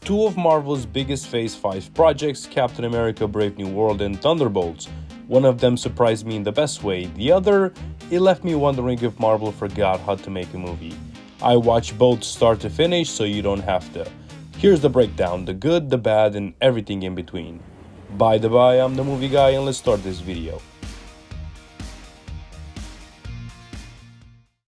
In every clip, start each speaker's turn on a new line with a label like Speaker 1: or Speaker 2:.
Speaker 1: two of Marvel's biggest Phase 5 projects, Captain America Brave New World and Thunderbolts. One of them surprised me in the best way, the other, it left me wondering if Marvel forgot how to make a movie. I watched both start to finish, so you don't have to. Here's the breakdown, the good, the bad, and everything in between. By the by, I'm the movie guy and let's start this video.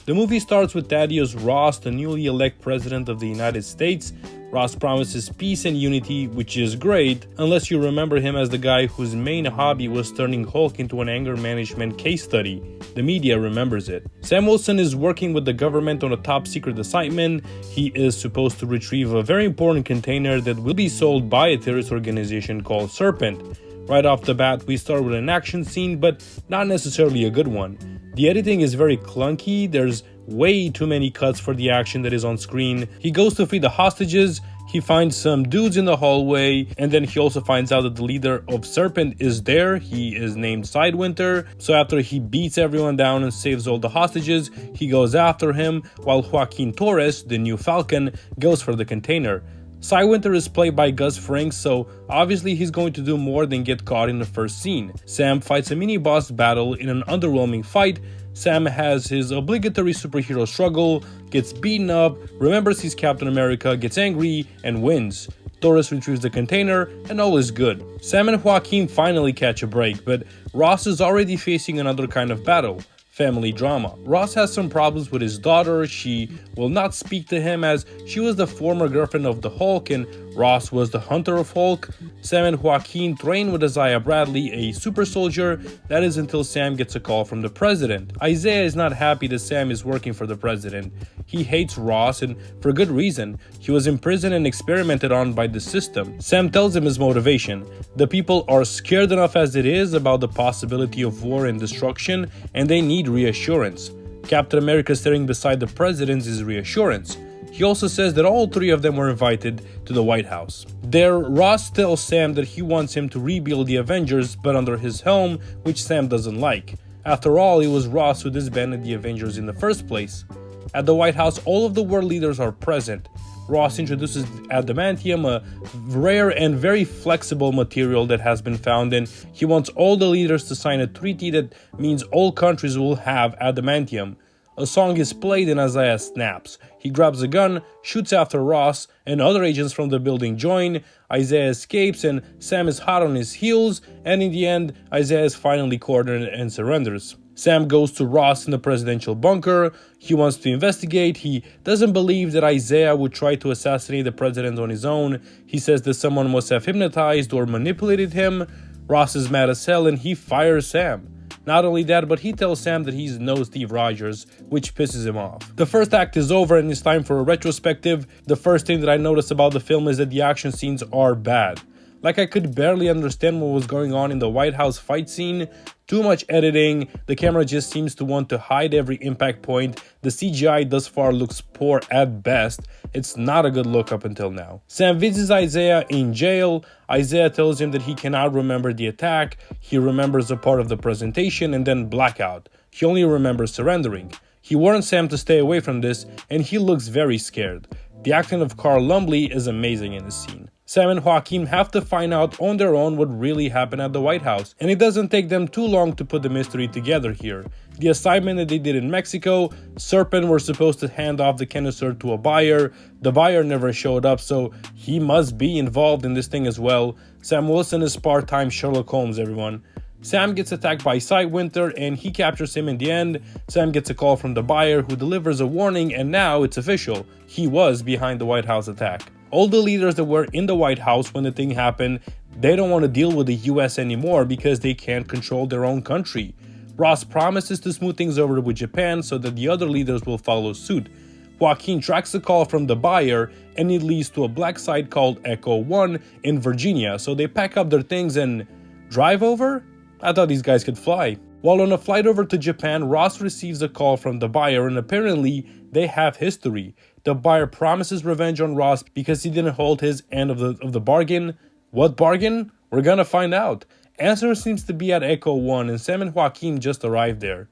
Speaker 1: The movie starts with Thaddeus Ross, the newly elected president of the United States. Ross promises peace and unity, which is great, unless you remember him as the guy whose main hobby was turning Hulk into an anger management case study. The media remembers it. Sam Wilson is working with the government on a top secret assignment. He is supposed to retrieve a very important container that will be sold by a terrorist organization called Serpent. Right off the bat, we start with an action scene, but not necessarily a good one. The editing is very clunky, there's way too many cuts for the action that is on screen. He goes to free the hostages, he finds some dudes in the hallway, and then he also finds out that the leader of Serpent is there. He is named Sidewinter. So after he beats everyone down and saves all the hostages, he goes after him, while Joaquin Torres, the new Falcon, goes for the container. Sidewinter is played by Gus Fring, so obviously he's going to do more than get caught in the first scene. Sam fights a mini-boss battle in an underwhelming fight. Sam has his obligatory superhero struggle, gets beaten up, remembers he's Captain America, gets angry, and wins. Torres retrieves the container, and all is good. Sam and Joaquin finally catch a break, but Ross is already facing another kind of battle. Family drama. Ross has some problems with his daughter. She will not speak to him as she was the former girlfriend of the Hulk and Ross was the hunter of Hulk. Sam and Joaquin train with Isaiah Bradley, a super soldier. That is until Sam gets a call from the president. Isaiah is not happy that Sam is working for the president. He hates Ross, and for good reason. He was imprisoned and experimented on by the system. Sam tells him his motivation. The people are scared enough as it is about the possibility of war and destruction, and they need reassurance. Captain America standing beside the president is reassurance. He also says that all three of them were invited to the White House. There, Ross tells Sam that he wants him to rebuild the Avengers, but under his helm, which Sam doesn't like. After all, it was Ross who disbanded the Avengers in the first place. At the White House, all of the world leaders are present. Ross introduces adamantium, a rare and very flexible material that has been found, and he wants all the leaders to sign a treaty that means all countries will have adamantium. A song is played and Isaiah snaps. He grabs a gun, shoots after Ross, and other agents from the building join. Isaiah escapes and Sam is hot on his heels, and in the end, Isaiah is finally cornered and surrenders. Sam goes to Ross in the presidential bunker. He wants to investigate. He doesn't believe that Isaiah would try to assassinate the president on his own. He says that someone must have hypnotized or manipulated him. Ross is mad as hell and he fires Sam. Not only that, but he tells Sam that he's no Steve Rogers, which pisses him off. The first act is over and it's time for a retrospective. The first thing that I noticed about the film is that the action scenes are bad. Like, I could barely understand what was going on in the White House fight scene. Too much editing, the camera just seems to want to hide every impact point. The CGI thus far looks poor at best. It's not a good look up until now. Sam visits Isaiah in jail. Isaiah tells him that he cannot remember the attack. He remembers a part of the presentation and then blackout. He only remembers surrendering. He warns Sam to stay away from this and he looks very scared. The acting of Carl Lumbly is amazing in this scene. Sam and Joaquin have to find out on their own what really happened at the White House, and it doesn't take them too long to put the mystery together here. The assignment that they did in Mexico, Serpent were supposed to hand off the canister to a buyer. The buyer never showed up, so he must be involved in this thing as well. Sam Wilson is part-time Sherlock Holmes, everyone. Sam gets attacked by Sidewinter and he captures him in the end. Sam gets a call from the buyer who delivers a warning, and now it's official. He was behind the White House attack. All the leaders that were in the White House when the thing happened, they don't want to deal with the US anymore because they can't control their own country. Ross promises to smooth things over with Japan so that the other leaders will follow suit. Joaquin tracks the call from the buyer and it leads to a black site called Echo 1 in Virginia, so they pack up their things and drive over? I thought these guys could fly. While on a flight over to Japan, Ross receives a call from the buyer and apparently they have history. The buyer promises revenge on Ross because he didn't hold his end of the bargain. What bargain? We're gonna find out. Answer seems to be at Echo 1 and Sam and Joaquin just arrived there.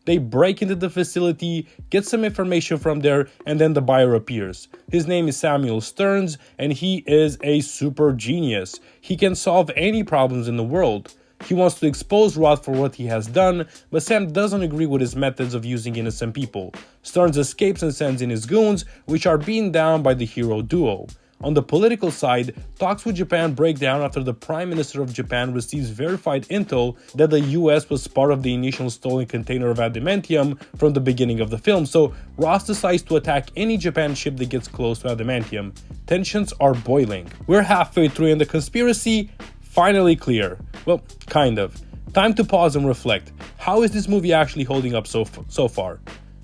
Speaker 1: They break into the facility, get some information from there, and then the buyer appears. His name is Samuel Stearns, and he is a super genius. He can solve any problems in the world. He wants to expose Roth for what he has done, but Sam doesn't agree with his methods of using innocent people. Stearns escapes and sends in his goons, which are beaten down by the hero duo. On the political side, talks with Japan break down after the Prime Minister of Japan receives verified intel that the US was part of the initial stolen container of adamantium from the beginning of the film, so Ross decides to attack any Japan ship that gets close to adamantium. Tensions are boiling. We're halfway through and the conspiracy finally clear. Well, kind of. Time to pause and reflect. How is this movie actually holding up so far?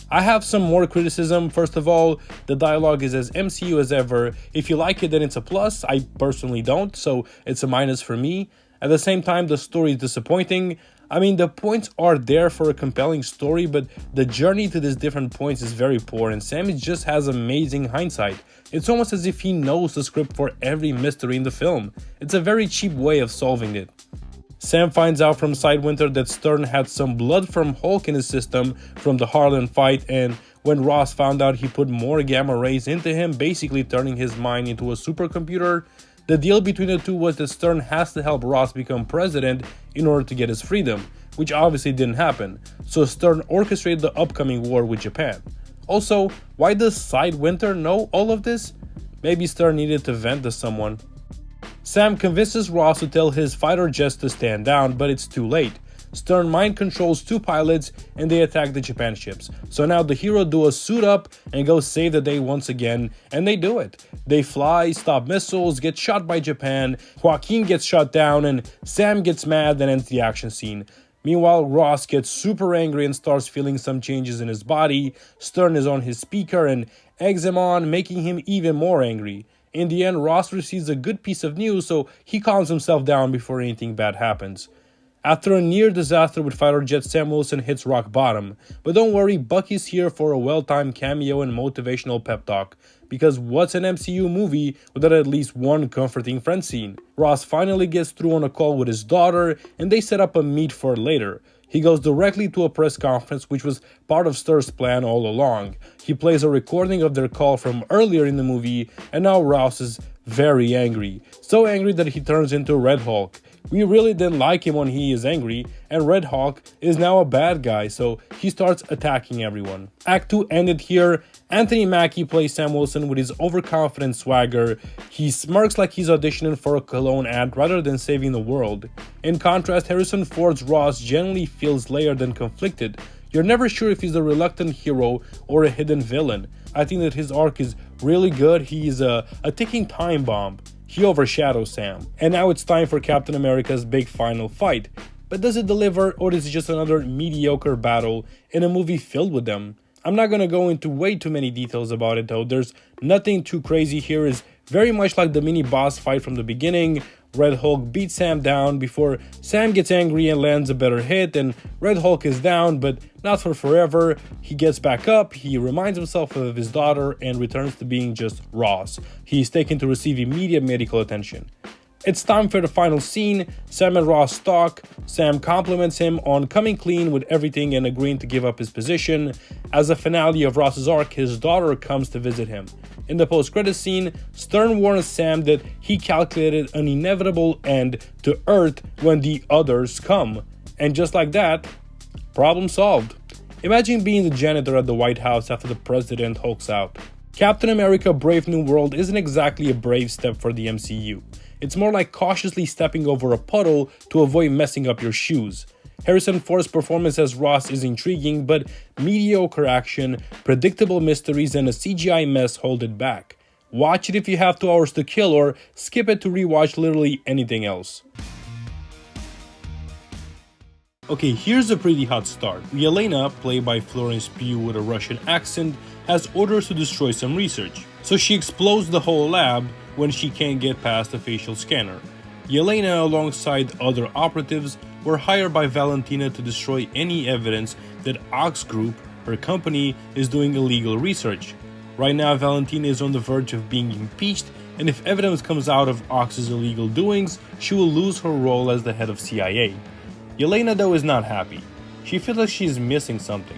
Speaker 1: I have some more criticism. First of all, the dialogue is as MCU as ever. If you like it, then it's a plus. I personally don't, so it's a minus for me. At the same time, the story is disappointing. I mean, the points are there for a compelling story, but the journey to these different points is very poor, and Sam just has amazing hindsight. It's almost as if he knows the script for every mystery in the film. It's a very cheap way of solving it. Sam finds out from Sidewinter that Stern had some blood from Hulk in his system from the Harlan fight, and when Ross found out, he put more gamma rays into him, basically turning his mind into a supercomputer. The deal between the two was that Stern has to help Ross become president in order to get his freedom, which obviously didn't happen, so Stern orchestrated the upcoming war with Japan. Also, why does Sidewinter know all of this? Maybe Stern needed to vent to someone. Sam convinces Ross to tell his fighter jets to stand down, but it's too late. Stern mind controls two pilots and they attack the Japan ships. So now the hero duo suit up and go save the day once again, and they do it. They fly, stop missiles, get shot by Japan, Joaquin gets shot down, and Sam gets mad and ends the action scene. Meanwhile, Ross gets super angry and starts feeling some changes in his body. Stern is on his speaker and eggs him on, making him even more angry. In the end, Ross receives a good piece of news, so he calms himself down before anything bad happens. After a near disaster with fighter jet, Sam Wilson hits rock bottom. But don't worry, Bucky's here for a well-timed cameo and motivational pep talk. Because what's an MCU movie without at least one comforting friend scene? Ross finally gets through on a call with his daughter, and they set up a meet for later. He goes directly to a press conference, which was part of Stern's plan all along. He plays a recording of their call from earlier in the movie, and now Ross is very angry. So angry that he turns into Red Hulk. We really didn't like him when he is angry, and Red Hulk is now a bad guy, so he starts attacking everyone. Act 2 ended here. Anthony Mackie plays Sam Wilson with his overconfident swagger. He smirks like he's auditioning for a cologne ad rather than saving the world. In contrast, Harrison Ford's Ross generally feels layered and conflicted. You're never sure if he's a reluctant hero or a hidden villain. I think that his arc is really good. He's a ticking time bomb. He overshadows Sam. And now it's time for Captain America's big final fight. But does it deliver, or is it just another mediocre battle in a movie filled with them? I'm not gonna go into way too many details about it though. There's nothing too crazy here. It's very much like the mini boss fight from the beginning. Red Hulk beats Sam down before Sam gets angry and lands a better hit, and Red Hulk is down, but not for forever. He gets back up, he reminds himself of his daughter, and returns to being just Ross. He is taken to receive immediate medical attention. It's time for the final scene. Sam and Ross talk. Sam compliments him on coming clean with everything and agreeing to give up his position. As a finale of Ross's arc, his daughter comes to visit him. In the post-credit scene, Stern warns Sam that he calculated an inevitable end to Earth when the others come. And just like that, problem solved. Imagine being the janitor at the White House after the president hulks out. Captain America Brave New World isn't exactly a brave step for the MCU. It's more like cautiously stepping over a puddle to avoid messing up your shoes. Harrison Ford's performance as Ross is intriguing, but mediocre action, predictable mysteries, and a CGI mess hold it back. Watch it if you have 2 hours to kill, or skip it to rewatch literally anything else. Okay, here's a pretty hot start. Yelena, played by Florence Pugh with a Russian accent, has orders to destroy some research. So she explodes the whole lab when she can't get past the facial scanner. Yelena, alongside other operatives, were hired by Valentina to destroy any evidence that Ox Group, her company, is doing illegal research. Right now, Valentina is on the verge of being impeached, and if evidence comes out of Ox's illegal doings, she will lose her role as the head of CIA. Yelena, though, is not happy. She feels like she's missing something.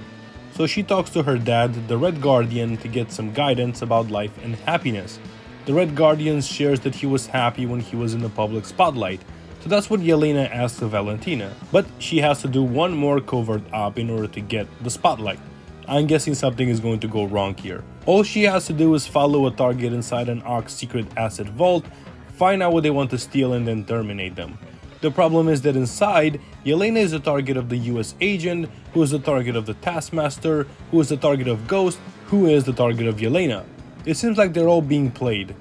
Speaker 1: So she talks to her dad, the Red Guardian, to get some guidance about life and happiness. The Red Guardian shares that he was happy when he was in the public spotlight, so that's what Yelena asks of Valentina. But she has to do one more covert op in order to get the spotlight. I'm guessing something is going to go wrong here. All she has to do is follow a target inside an ARC's secret asset vault, find out what they want to steal, and then terminate them. The problem is that inside, Yelena is the target of the US agent, who is the target of the Taskmaster, who is the target of Ghost, who is the target of Yelena. It seems like they're all being played.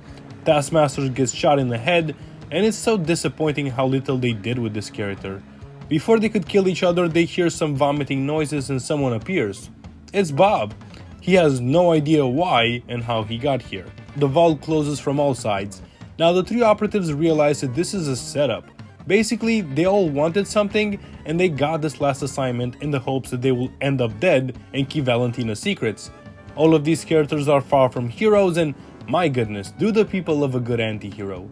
Speaker 1: Taskmaster gets shot in the head, and it's so disappointing how little they did with this character. Before they could kill each other, they hear some vomiting noises and someone appears. It's Bob. He has no idea why and how he got here. The vault closes from all sides. Now the three operatives realize that this is a setup. Basically, they all wanted something and they got this last assignment in the hopes that they will end up dead and keep Valentina's secrets. All of these characters are far from heroes, and my goodness, do the people love a good anti-hero.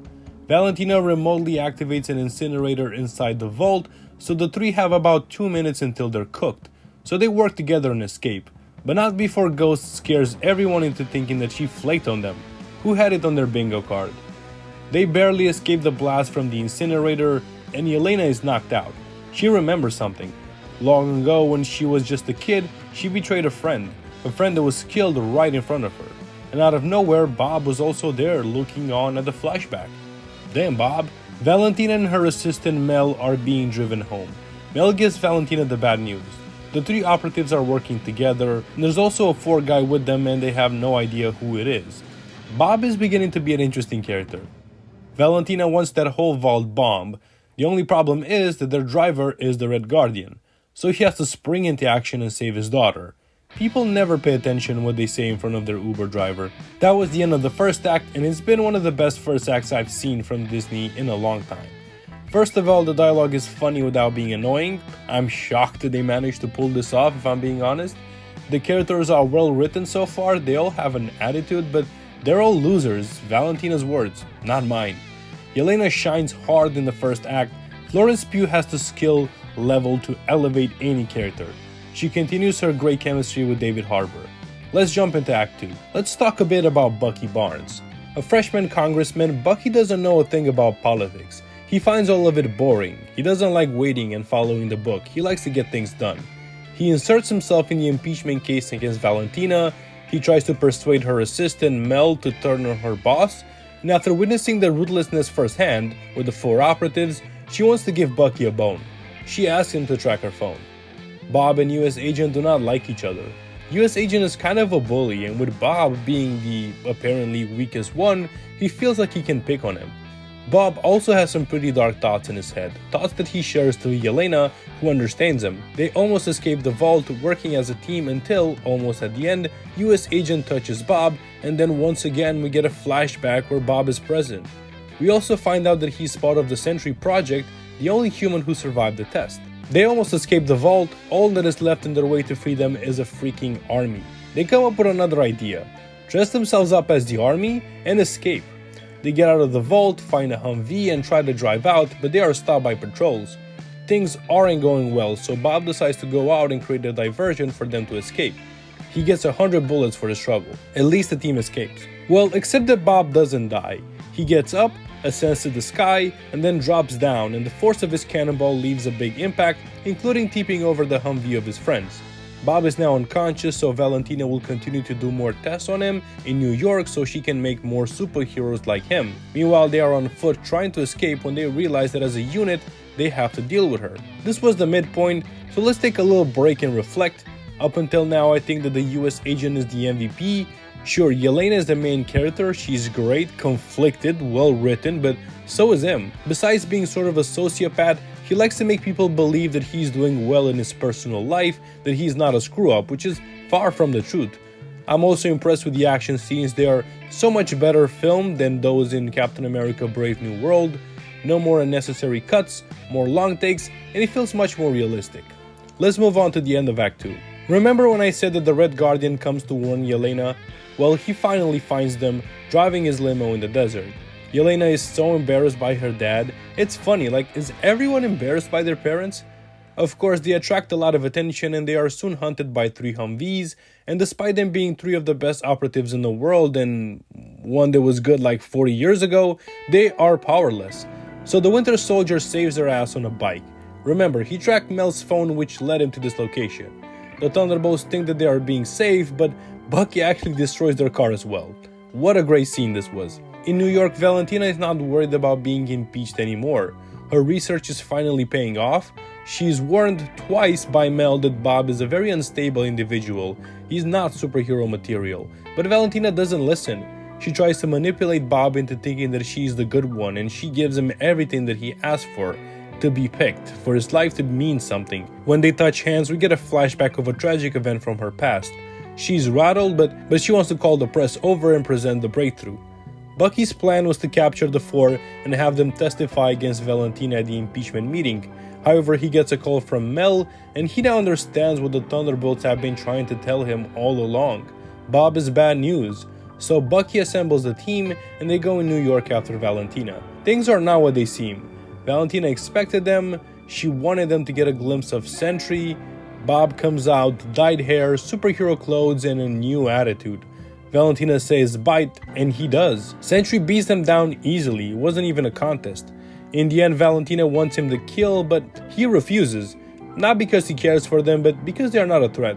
Speaker 1: Valentina remotely activates an incinerator inside the vault, so the three have about 2 minutes until they're cooked. So they work together and escape, but not before Ghost scares everyone into thinking that she flaked on them, who had it on their bingo card. They barely escape the blast from the incinerator, and Yelena is knocked out. She remembers something. Long ago, when she was just a kid, she betrayed a friend that was killed right in front of her. And out of nowhere, Bob was also there looking on at the flashback. Damn, Bob. Valentina and her assistant Mel are being driven home. Mel gives Valentina the bad news. The three operatives are working together, and there's also a fourth guy with them and they have no idea who it is. Bob is beginning to be an interesting character. Valentina wants that whole vault bomb. The only problem is that their driver is the Red Guardian, so he has to spring into action and save his daughter. People never pay attention what they say in front of their Uber driver. That was the end of the first act, and it's been one of the best first acts I've seen from Disney in a long time. First of all, the dialogue is funny without being annoying. I'm shocked that they managed to pull this off, if I'm being honest. The characters are well written so far, they all have an attitude, but they're all losers. Valentina's words, not mine. Yelena shines hard in the first act. Florence Pugh has the skill level to elevate any character. She continues her great chemistry with David Harbour. Let's jump into Act 2. Let's talk a bit about Bucky Barnes. A freshman congressman, Bucky doesn't know a thing about politics. He finds all of it boring. He doesn't like waiting and following the book. He likes to get things done. He inserts himself in the impeachment case against Valentina. He tries to persuade her assistant Mel to turn on her boss, and after witnessing the ruthlessness firsthand with the four operatives, she wants to give Bucky a bone. She asks him to track her phone. Bob and US Agent do not like each other. US Agent is kind of a bully, and with Bob being the apparently weakest one, he feels like he can pick on him. Bob also has some pretty dark thoughts in his head, thoughts that he shares to Yelena, who understands him. They almost escape the vault working as a team until, almost at the end, US Agent touches Bob, and then once again we get a flashback where Bob is present. We also find out that he's part of the Sentry Project, the only human who survived the test. They almost escape the vault. All that is left in their way to free them is a freaking army. They come up with another idea, dress themselves up as the army, and escape. They get out of the vault, find a Humvee, and try to drive out, but they are stopped by patrols. Things aren't going well, so Bob decides to go out and create a diversion for them to escape. He gets 100 bullets for his trouble. At least the team escapes. Well, except that Bob doesn't die. He gets up, ascends to the sky, and then drops down, and the force of his cannonball leaves a big impact, including tipping over the Humvee of his friends. Bob is now unconscious, so Valentina will continue to do more tests on him in New York so she can make more superheroes like him. Meanwhile, they are on foot trying to escape when they realize that as a unit, they have to deal with her. This was the midpoint, so let's take a little break and reflect. Up until now, I think that the US Agent is the MVP. Sure, Yelena is the main character, she's great, conflicted, well written, but so is him. Besides being sort of a sociopath, he likes to make people believe that he's doing well in his personal life, that he's not a screw-up, which is far from the truth. I'm also impressed with the action scenes. They are so much better filmed than those in Captain America Brave New World. No more unnecessary cuts, more long takes, and it feels much more realistic. Let's move on to the end of Act 2. Remember when I said that the Red Guardian comes to warn Yelena? Well, he finally finds them driving his limo in the desert. Yelena is so embarrassed by her dad. It's funny, like, is everyone embarrassed by their parents? Of course, they attract a lot of attention and they are soon hunted by 3 Humvees, and despite them being 3 of the best operatives in the world and one that was good like 40 years ago, they are powerless. So the Winter Soldier saves their ass on a bike. Remember, he tracked Mel's phone which led him to this location. The Thunderbolts think that they are being safe, but Bucky actually destroys their car as well. What a great scene this was. In New York, Valentina is not worried about being impeached anymore. Her research is finally paying off. She's warned twice by Mel that Bob is a very unstable individual. He's not superhero material. But Valentina doesn't listen. She tries to manipulate Bob into thinking that she's the good one, and she gives him everything that he asked for to be picked, for his life to mean something. When they touch hands, we get a flashback of a tragic event from her past. She's rattled, but she wants to call the press over and present the breakthrough. Bucky's plan was to capture the 4 and have them testify against Valentina at the impeachment meeting. However, he gets a call from Mel, and he now understands what the Thunderbolts have been trying to tell him all along. Bob is bad news. So Bucky assembles the team, and they go in New York after Valentina. Things are not what they seem. Valentina expected them. She wanted them to get a glimpse of Sentry. Bob comes out, dyed hair, superhero clothes, and a new attitude. Valentina says bite, and he does. Sentry beats them down easily. It wasn't even a contest. In the end, Valentina wants him to kill, but he refuses. Not because he cares for them, but because they are not a threat.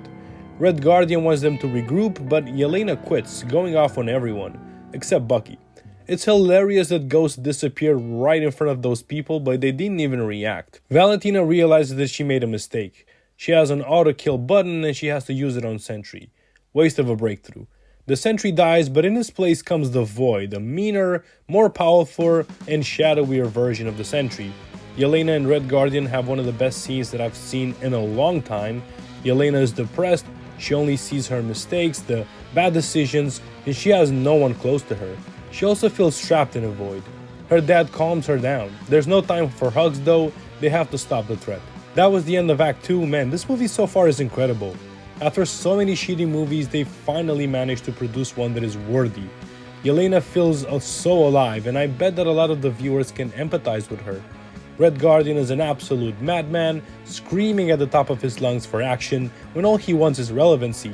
Speaker 1: Red Guardian wants them to regroup, but Yelena quits, going off on everyone, except Bucky. It's hilarious that Ghost disappeared right in front of those people, but they didn't even react. Valentina realizes that she made a mistake. She has an auto-kill button and she has to use it on Sentry. Waste of a breakthrough. The Sentry dies, but in his place comes the Void, a meaner, more powerful, and shadowier version of the Sentry. Yelena and Red Guardian have one of the best scenes that I've seen in a long time. Yelena is depressed, she only sees her mistakes, the bad decisions, and she has no one close to her. She also feels trapped in a void. Her dad calms her down. There's no time for hugs though, they have to stop the threat. That was the end of Act 2, man, this movie so far is incredible. After so many shitty movies, they finally managed to produce one that is worthy. Yelena feels so alive, and I bet that a lot of the viewers can empathize with her. Red Guardian is an absolute madman, screaming at the top of his lungs for action when all he wants is relevancy.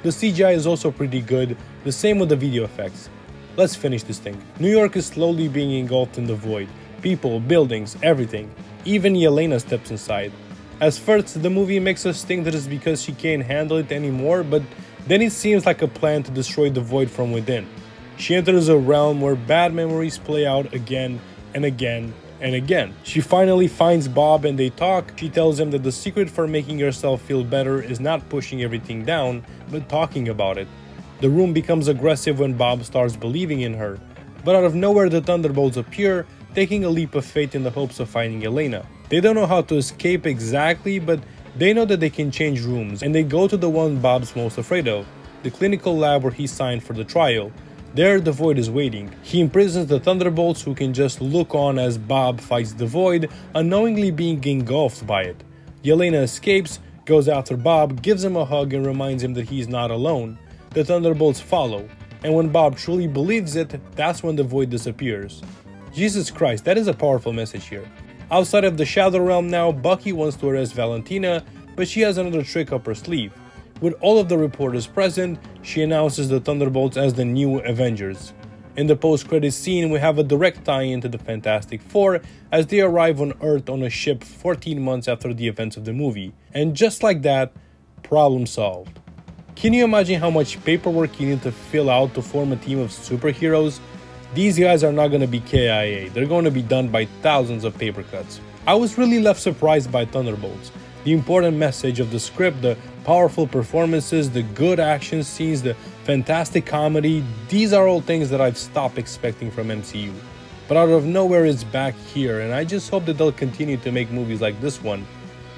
Speaker 1: The CGI is also pretty good, the same with the video effects. Let's finish this thing. New York is slowly being engulfed in the void. People, buildings, everything. Even Yelena steps inside. At first, the movie makes us think that it's because she can't handle it anymore, but then it seems like a plan to destroy the void from within. She enters a realm where bad memories play out again and again and again. She finally finds Bob and they talk. She tells him that the secret for making yourself feel better is not pushing everything down, but talking about it. The room becomes aggressive when Bob starts believing in her. But out of nowhere, the Thunderbolts appear, taking a leap of faith in the hopes of finding Yelena. They don't know how to escape exactly, but they know that they can change rooms, and they go to the one Bob's most afraid of, the clinical lab where he signed for the trial. There, the Void is waiting. He imprisons the Thunderbolts, who can just look on as Bob fights the Void, unknowingly being engulfed by it. Yelena escapes, goes after Bob, gives him a hug and reminds him that he's not alone. The Thunderbolts follow, and when Bob truly believes it, that's when the Void disappears. Jesus Christ, that is a powerful message here. Outside of the Shadow Realm now, Bucky wants to arrest Valentina, but she has another trick up her sleeve. With all of the reporters present, she announces the Thunderbolts as the new Avengers. In the post-credits scene, we have a direct tie-in to the Fantastic Four as they arrive on Earth on a ship 14 months after the events of the movie. And just like that, problem solved. Can you imagine how much paperwork you need to fill out to form a team of superheroes? These guys are not going to be KIA, they're going to be done by thousands of paper cuts. I was really left surprised by Thunderbolts. The important message of the script, the powerful performances, the good action scenes, the fantastic comedy, these are all things that I've stopped expecting from MCU. But out of nowhere it's back here, and I just hope that they'll continue to make movies like this one.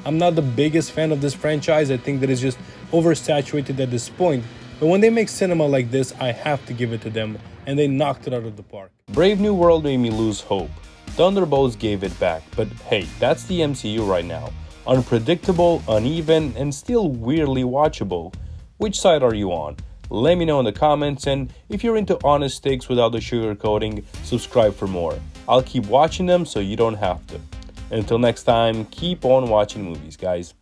Speaker 1: I'm not the biggest fan of this franchise, I think that it's just oversaturated at this point, but when they make cinema like this, I have to give it to them, and they knocked it out of the park. Brave New World made me lose hope. Thunderbolts gave it back, but hey, that's the MCU right now. Unpredictable, uneven, and still weirdly watchable. Which side are you on? Let me know in the comments, and if you're into honest takes without the sugarcoating, subscribe for more. I'll keep watching them so you don't have to. Until next time, keep on watching movies, guys.